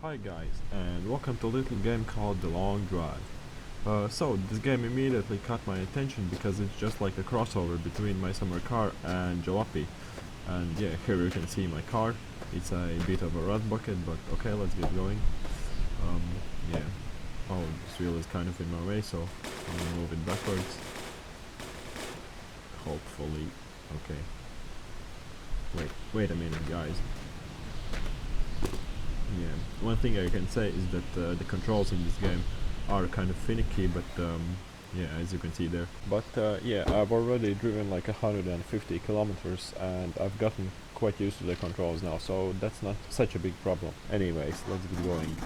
Hi guys, and welcome to a little game called The Long Drive. So this game immediately caught my attention because it's just like a crossover between my summer car and Jalopy. And yeah, here you can see my car. It's a bit of a rust bucket, but okay, let's get going. Um, yeah. Oh, this wheel is kind of in my way, so I'm gonna move it backwards. Hopefully. Okay. Wait a minute, guys. Yeah, one thing I can say is that the controls in this game are kind of finicky, but yeah, as you can see there. But yeah, I've already driven like 150 kilometers and I've gotten quite used to the controls now, so that's not such a big problem. Anyways, let's get going.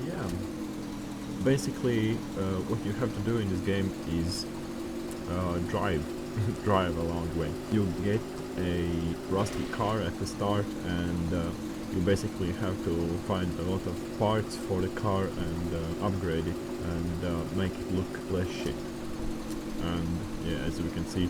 Yeah, basically what you have to do in this game is drive drive a long way. You get a rusty car at the start, and you basically have to find a lot of parts for the car and upgrade it and make it look less shit. And yeah, as we can see,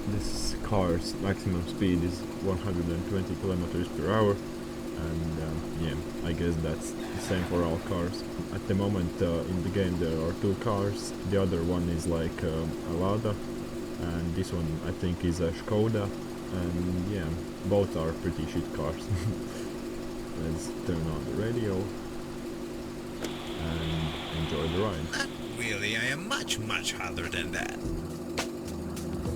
this car's maximum speed is 120 kilometers per hour, and yeah, I guess that's the same for all cars. At the moment in the game there are two cars. The other one is like a Lada, and this one I think is a Skoda, and yeah, both are pretty shit cars. Let's turn on the radio and enjoy the ride. Not really, I am much hotter than that.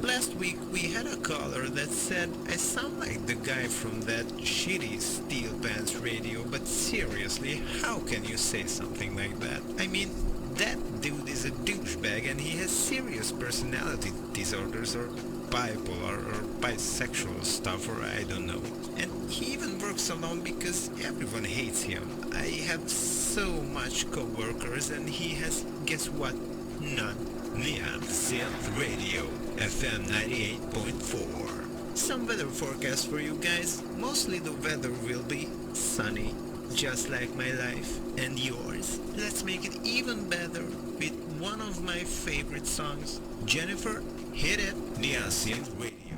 Last week we had a caller that said I sound like the guy from that shitty Steel Pants radio, but seriously, how can you say something like that? I mean, that dude is a douchebag and he has serious personality disorders or bipolar or bisexual stuff or I don't know. And he even works alone because everyone hates him. I have so much co-workers and he has, guess what? None. Neon Synth Radio, FM 98.4. Some weather forecast for you guys. Mostly the weather will be sunny, just like my life and yours. Let's make it even better with one of my favorite songs. Jennifer, hit it. Neon Synth Radio,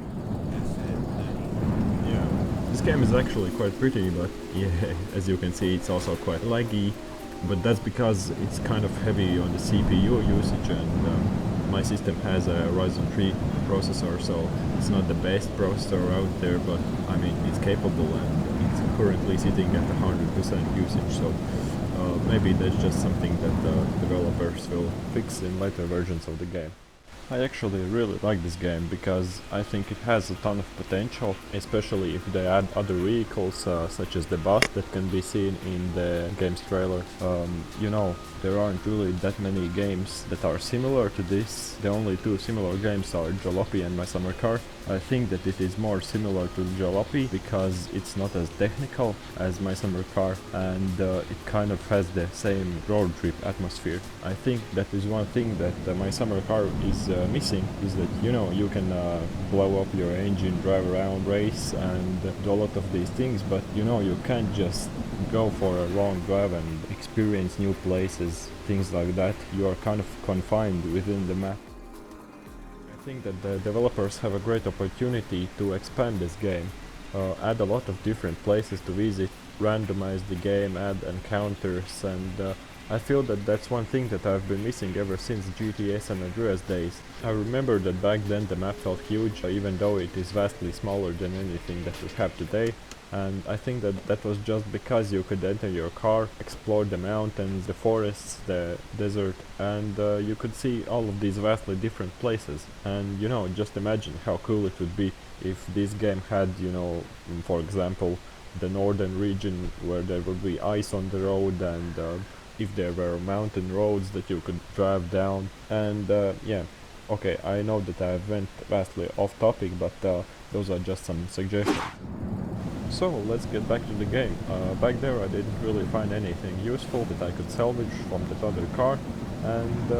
FM 98. Yeah, this game is actually quite pretty, but yeah, as you can see, it's also quite laggy. But that's because it's kind of heavy on the CPU usage, and my system has a Ryzen 3 processor, so it's not the best processor out there, but I mean it's capable and it's currently sitting at 100% usage, so maybe that's just something that developers will fix in later versions of the game. I actually really like this game because I think it has a ton of potential, especially if they add other vehicles such as the bus that can be seen in the game's trailer. You know, there aren't really that many games that are similar to this. The only two similar games are Jalopy and My Summer Car. I think that it is more similar to Jalopy because it's not as technical as My Summer Car, and it kind of has the same road trip atmosphere. I think that is one thing that My Summer Car is missing, is that you know you can blow up your engine, drive around, race, and do a lot of these things, but you know you can't just go for a long drive and experience new places, things like that. You are kind of confined within the map. I think that the developers have a great opportunity to expand this game, add a lot of different places to visit, randomize the game, add encounters, and I feel that that's one thing that I've been missing ever since GTA San Andreas days. I remember that back then the map felt huge, even though it is vastly smaller than anything that we have today. And I think that that was just because you could enter your car, explore the mountains, the forests, the desert, and you could see all of these vastly different places. And you know, just imagine how cool it would be if this game had, you know, for example, the northern region where there would be ice on the road, and if there were mountain roads that you could drive down. And yeah, okay, I know that I went vastly off topic, but those are just some suggestions. So let's get back to the game. Back there I didn't really find anything useful that I could salvage from that other car, and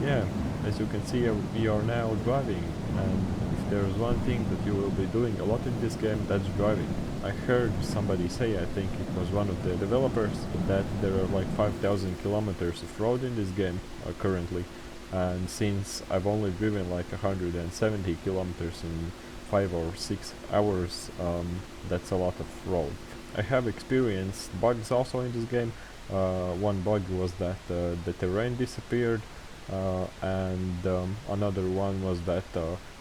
yeah, as you can see we are now driving, and if there's one thing that you will be doing a lot in this game, that's driving. I heard somebody say, I think it was one of the developers, that there are like 5,000 kilometers of road in this game currently, and since I've only driven like 170 kilometers in 5 or 6 hours, that's a lot of road. I have experienced bugs also in this game. One bug was that the terrain disappeared, and another one was that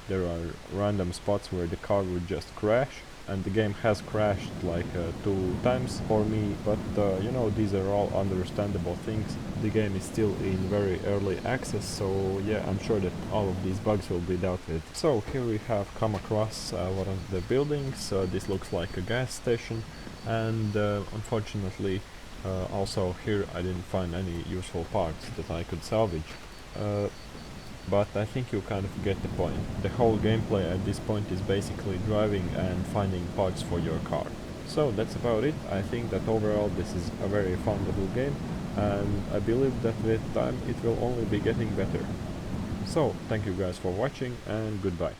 there are random spots where the car would just crash, and the game has crashed like 2 times for me, but you know, these are all understandable things. The game is still in very early access, so yeah, I'm sure that all of these bugs will be dealt with. So here we have come across one of the buildings. This looks like a gas station, and unfortunately also here I didn't find any useful parts that I could salvage. But I think you kind of get the point. The whole gameplay at this point is basically driving and finding parts for your car. So that's about it. I think that overall this is a very fun little game, and I believe that with time it will only be getting better. So thank you guys for watching, and goodbye.